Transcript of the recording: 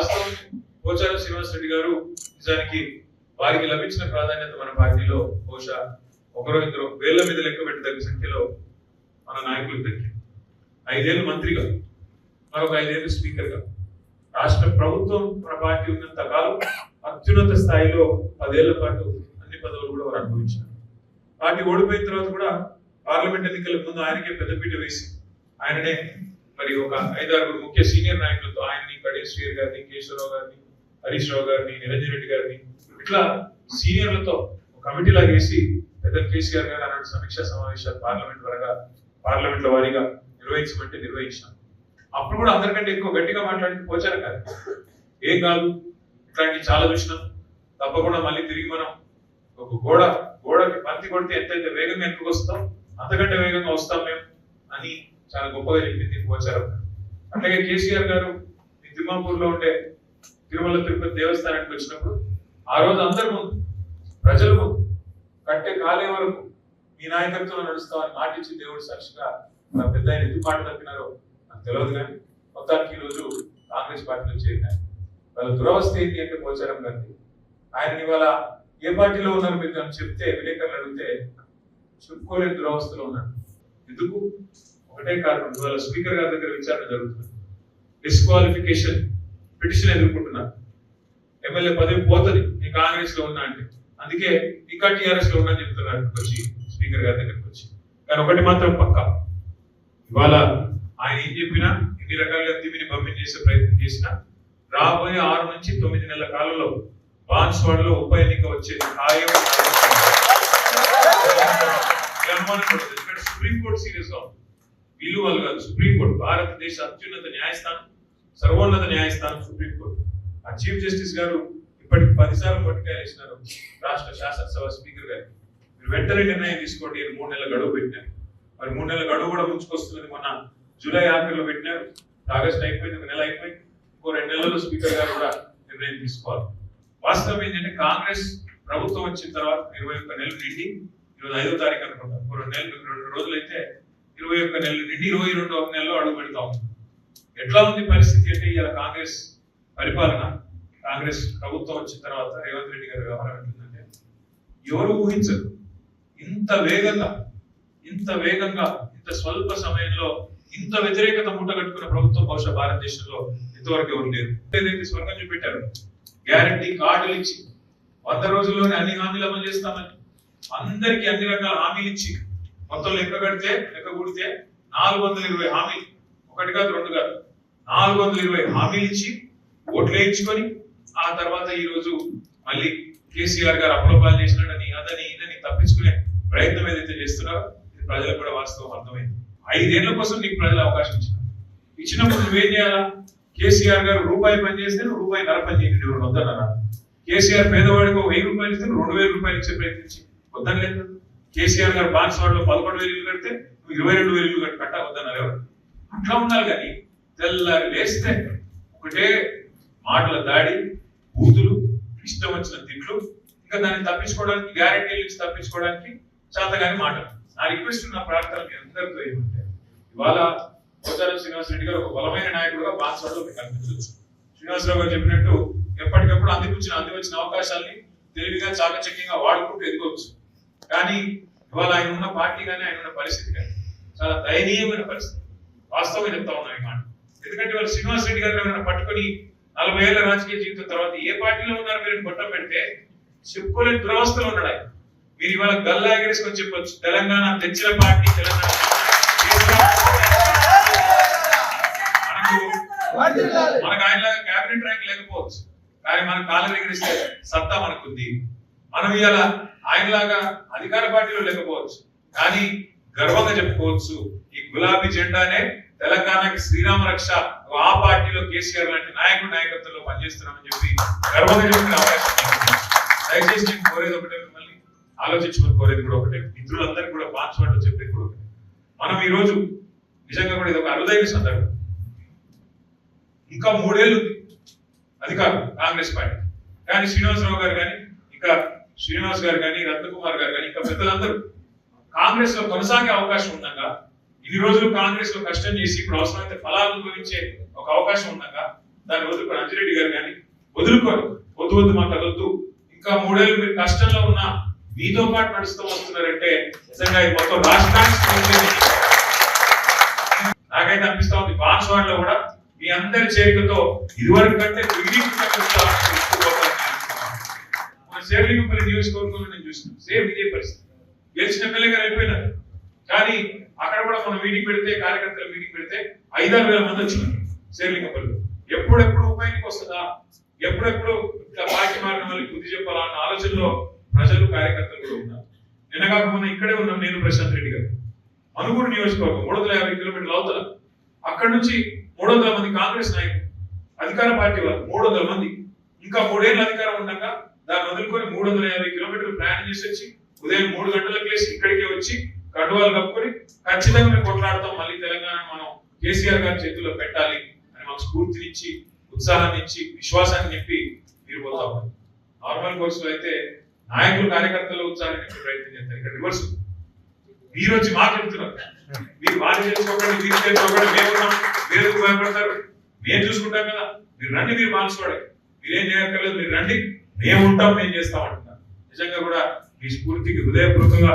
వాస్తవం పోచారం శ్రీనివాస్ రెడ్డి గారు నిజానికి వారికి లభించిన ప్రాధాన్యత మన పార్టీలో బహుశా ఒకరో ఇద్దరు వేళ్ల మీద లెక్క పెట్టదగ్గ సంఖ్యలో మన నాయకులకు దక్కింది. 5 ఏళ్ళు మంత్రిగా, మరొక 5 ఏళ్ళు స్పీకర్గా, రాష్ట్ర ప్రభుత్వం మన పార్టీ ఉన్నంత కాలం అత్యున్నత స్థాయిలో 10 ఏళ్ల పాటు అన్ని పదవులు కూడా వారు అనుభవించారు. పార్టీ ఓడిపోయిన తర్వాత కూడా పార్లమెంట్ ఎన్నికల ముందు ఆయనకే పెద్దపీట వేసి ఆయననే మరి ఒక 5-6 ముఖ్య సీనియర్ నాయకులతో ఆయన్ని కడేష్ గారిని, కేశవరావు గారిని, హరీష్ రావు గారిని, నిరంజన్ రెడ్డి గారిని ఇట్లా సీనియర్లతో కమిటీ లాగా వేసి పెద్ద కేసీఆర్ గారు అలాంటి సమీక్షా సమావేశాలు పార్లమెంట్ల వారీగా నిర్వహించమంటే నిర్వహించాం. అప్పుడు కూడా అందరికంటే ఎక్కువ గట్టిగా మాట్లాడి పోచారు కాదు, ఏం కాదు ఇట్లాంటివి చాలా చూసినాం, తప్పకుండా మళ్ళీ తిరిగి మనం ఒక గోడకి బంతి కొడితే ఎంతైతే వేగంగా ఎందుకు వస్తాం అంతకంటే వేగంగా వస్తాం మేము అని చాలా గొప్పగా చెప్పింది పోచారం. అట్లాగే కేసీఆర్ గారు తిమ్మాపూర్ లో ఉండే తిరుమల తిరుపతి దేవస్థానానికి వచ్చినప్పుడు ఆ రోజు అందరి ముందు, ప్రజల ముందు కట్టే కాలే వరకు మీ నాయకత్వంలో నడుస్తామని మాటించి దేవుడు సాక్షిగా నా పెద్ద ఆయన ఎందుకు మాట తప్పినారో నాకు తెలియదు. కానీ మొత్తానికి ఈ రోజు కాంగ్రెస్ పార్టీలో చేరినారు. వాళ్ళ దురవస్థ ఏంటి అంటే పోచారం గారిది, ఆయన ఇవాళ ఏ పార్టీలో ఉన్నారు మీరు అని చెప్తే విలేకరులు అడిగితే చెప్పుకోలేని దురవస్థలో ఉన్నాడు. ఎందుకు? ఒకటే కారణం, ఇవాళ స్పీకర్ గారి దగ్గర విచారణ జరుగుతుంది. డిస్క్వాలిఫికేషన్ పిటిషన్ ఎదుర్కొంటున్నారు. ఎమ్మెల్యే పదవి పోతుంది నీ కాంగ్రెస్ లో ఉన్నా అంటే, అందుకే ఇంకా టీఆర్ఎస్ లో ఉన్నా చెప్తున్నారు వచ్చి స్పీకర్ గారి దగ్గరికి వచ్చి. కానీ ఒకటి మాత్రం పక్కా, ఇవాళ ఆయన ఏం చెప్పినా ఎన్ని రకాలుగా తిమిని పంపిణీ చేసే ప్రయత్నం చేసినా రాబోయే 6 నుంచి 9 నెలల కాలంలో బాన్స్వాడలో ఉప ఎన్నిక వచ్చేది ఖాయం. అనుమానం కూడా, ఎందుకంటే సుప్రీంకోర్టు సీరియస్ గా ఉంది. వీళ్ళు వాళ్ళు కాదు, సుప్రీంకోర్టు భారతదేశ అత్యున్నత న్యాయస్థానం, సర్వోన్నత న్యాయస్థానం సుప్రీంకోర్టు. ఆ చీఫ్ జస్టిస్ గారు ఇప్పటికి 10 సార్లు మొట్టికాయలు ఇచ్చినారు రాష్ట్ర శాసనసభ స్పీకర్ గారికి, మీరు వెంటనే నిర్ణయం తీసుకోండి. 3 నెలల గడువు పెట్టినారు. మరి 3 నెలల గడువు కూడా ముంచుకొస్తున్నది. మొన్న జూలై ఆఖరిలో పెట్టినారు, ఆగస్ట్ అయిపోయింది, 1 నెల అయిపోయింది, ఇంకో 2 నెలల్లో స్పీకర్ గారు కూడా నిర్ణయం తీసుకోవాలి. వాస్తవం ఏంటంటే కాంగ్రెస్ ప్రభుత్వం వచ్చిన తర్వాత 21 నెలలు నిండి, ఈరోజు 5వ తారీఖు అనుకుంటాం, 2 రోజులు అయితే 21 నెలలు నిండి 22వ నెలలో అడుగు పెడతా ఉంది. ఎట్లా ఉంది పరిస్థితి అంటే ఇవాళ కాంగ్రెస్ పరిపాలన, కాంగ్రెస్ ప్రభుత్వం వచ్చిన తర్వాత రేవంత్ రెడ్డి గారి వ్యవహారం ఏంటంటే ఎవరు ఊహించరు ఇంత వేగంగా ఇంత స్వల్ప సమయంలో ఇంత వ్యతిరేకత మూటగట్టుకున్న ప్రభుత్వం బహుశా భారతదేశంలో ఇంతవరకు ఎవరు లేరు. ఏదైతే స్వర్గం చూపెట్టారు, గ్యారంటీ కార్డులు ఇచ్చి 100 రోజుల్లోనే అన్ని హామీలు అమలు చేస్తామని అందరికీ అన్ని రకాల హామీలు ఇచ్చి మొత్తం లెక్క కూడితే 420 హామీలు, 1 కాదు 2 కాదు 420 హామీలు ఇచ్చి ఓట్లు వేయించుకొని ఆ తర్వాత ఈ రోజు మళ్ళీ కేసీఆర్ గారు అప్రూవల్ చేసినాడని అదని ఇదని తప్పించుకునే ప్రయత్నం ఏదైతే చేస్తున్నారో ఇది ప్రజలకు కూడా వాస్తవం అర్థమైంది. 5 ఏళ్ల కోసం నీకు ప్రజలు అవకాశం ఇచ్చినప్పుడు నువ్వేం చేయాలా? కేసీఆర్ గారు రూపాయి పని చేస్తే నువ్వు రూపాయి పని చేయండి, ఎవరు వద్దన్నారా? కేసీఆర్ పేదవాడికి 1000 రూపాయలు ఇస్తే నువ్వు 2000 రూపాయలు ఇచ్చే ప్రయత్నించి వద్దని లేదు. కేసీఆర్ గారు బాన్స్వాడలో 11,000 ఇల్లు కడితే నువ్వు 22,000 ఇల్లు కట్ట వద్దన్నారు ఎవరు? అట్లా ఉండాలి. కానీ తెల్లారి లేస్తే ఒకటే మాటల దాడి, బూతులు, ఇష్టం వచ్చిన తిట్లు, ఇంకా దాన్ని తప్పించుకోవడానికి గ్యారెంటీలు ఇచ్చి తప్పించుకోవడానికి చేతగాని మాటలు. నా రిక్వెస్ట్, నా ప్రార్థన అందరితో ఏమంటే ఇవాళ పోచారం శ్రీనివాస్ రెడ్డి గారు ఒక బలమైన నాయకుడుగా బాన్స్వాడలో మీకు కనిపించవచ్చు. శ్రీనివాసరావు గారు చెప్పినట్టు ఎప్పటికప్పుడు అందివచ్చిన అవకాశాలని తెలివిగా చాకచక్యంగా వాడుకుంటూ ఎదుకోవచ్చు. కానీ ఇవాళ ఆయన ఉన్న పార్టీ కానీ ఆయన ఉన్న పరిస్థితి కానీ చాలా దయనీయమైన పరిస్థితి. వాస్తవంగా చెప్తా ఉన్నాం ఈ మాట. ఎందుకంటే వాళ్ళు శ్రీనివాస్ రెడ్డి గారిని ఏమైనా పట్టుకొని 40 ఏళ్ల రాజకీయ జీవితం తర్వాత ఏ పార్టీలో ఉన్నారు మీరు గొట్టం పెడితే చెప్పుకోలేని దురవస్థలో ఉన్నాడు ఆయన. మీరు ఇవాళ గల్లా ఎగరేసుకొని చెప్పొచ్చు, తెలంగాణ తెచ్చిన పార్టీ తెలంగాణ. మనకు ఆయనలాగా క్యాబినెట్ ర్యాంక్ లేకపోవచ్చు, కానీ మన కాలం ఎగరేసే సత్తా మనకుంది. మనం ఇవాళ ఆయనలాగా అధికార పార్టీలో లేకపోవచ్చు, కానీ గర్వంగా చెప్పుకోవచ్చు ఈ గులాబీ జెండానే తెలంగాణకి శ్రీరామ రక్ష, ఆ పార్టీలో కేసీఆర్ లాంటి నాయకత్వంలో పనిచేస్తున్నామని చెప్పి గర్వంగా చెప్పిన అవకాశం. దయచేసి నేను కోరేది ఒకటే, మిమ్మల్ని ఆలోచించుకొని కోరేది కూడా ఒకటే, మిత్రులందరికీ కూడా బాన్స్వాడలో చెప్పేది కూడా ఒకటే. మనం ఈ రోజు నిజంగా కూడా ఇది ఒక అరుదైన సందర్భం. ఇంకా 3 ఏళ్ళు అధికారం కాంగ్రెస్ పార్టీ, కానీ శ్రీనివాసరావు గారు కానీ ఇంకా శ్రీనివాస్ గారు కానీ రత్నకుమార్ గారు కానీ ఇంకా పెద్దలందరూ కాంగ్రెస్ లో కొనసాగే అవకాశం ఉండగా, ఇన్ని రోజులు కాంగ్రెస్ లో కష్టం చేసి ఇప్పుడు అవసరమైతే ఫలాలు గురించే ఒక అవకాశం ఉండగా దాన్ని వదులుకొని అంజిరెడ్డి గారు కానీ వదులుకొని వద్దు మాకు అదొద్దు, ఇంకా 3 ఏళ్ళు మీరు కష్టంలో ఉన్నా మీతో పాటు నడుస్తూ వస్తున్నారంటే నిజంగా ఇది మొత్తం రాష్ట్రానికి నాకైతే అనిపిస్తా ఉంది. బాన్స్వాడలో కూడా మీ అందరి చేరికతో ఇదివరకు కంటే మన శేర్లింగంపల్లి నియోజకవర్గంలో నేను చూస్తున్నాను సేమ్ ఇదే పరిస్థితి. గెలిచిన ఎమ్మెల్యే గారు అయిపోయినారు, కానీ అక్కడ కూడా మనం మీటింగ్ పెడితే కార్యకర్తల మీటింగ్ పెడితే 5-6 వేల మంది వచ్చినారు శేర్లింగంపల్లిలో. ఎప్పుడెప్పుడు ఉప ఎన్నిక వస్తుందా, ఎప్పుడెప్పుడు ఇట్లా బాకీ మారిన వాళ్ళకి బుద్ధి చెప్పాలా అన్న ఆలోచనలో ప్రజలు కార్యకర్తలు కూడా ఉన్నారు. నిన్నగాక మొన్న ఇక్కడే ఉన్నాం నేను ప్రశాంత్ రెడ్డి గారు, మనుగూరు నియోజకవర్గం 350 కిలోమీటర్ల అవతల. అక్కడ నుంచి 300 మంది కాంగ్రెస్ నాయకులు, అధికార పార్టీ వాళ్ళు 300 మంది, ఇంకా 3 ఏళ్ళు అధికారం ఉండగా దాన్ని వదులుకొని 350 కిలోమీటర్లు ప్రయాణం చేసి వచ్చి ఉదయం 3 గంటలకు లేచి ఇక్కడికే వచ్చి కండువాలు కప్పుకొని ఖచ్చితంగా మేము కొట్లాడతాం, మళ్ళీ తెలంగాణ మనం కేసీఆర్ గారి చేతుల్లో పెట్టాలి అని మాకు స్ఫూర్తినిచ్చి ఉత్సాహాన్ని ఇచ్చి విశ్వాసాన్ని నింపి మీరు పోతా ఉన్నారు. నార్మల్ కోర్స్ లో అయితే నాయకులు కార్యకర్తల ఉత్సాహాన్ని నింపే ప్రయత్నం చేస్తారు. ఇక్కడ రివర్స్ మీరు వచ్చి మాకు చెప్తున్నారు, మీరు బాగా చేసుకోకండి, మీరు చేసుకోకండి, మేమున్నాం, మీరు భయపడతారు, మేము చూసుకుంటాం కదా, మీరు రండి, మీరు బాన్స్వాడకి, మీరేం చేయక్కర్లేదు, మీరు రండి, మేము ఉంటాం, మేము చేస్తాం అంటున్నారు. నిజంగా కూడా మీ స్ఫూర్తికి హృదయపూర్వకంగా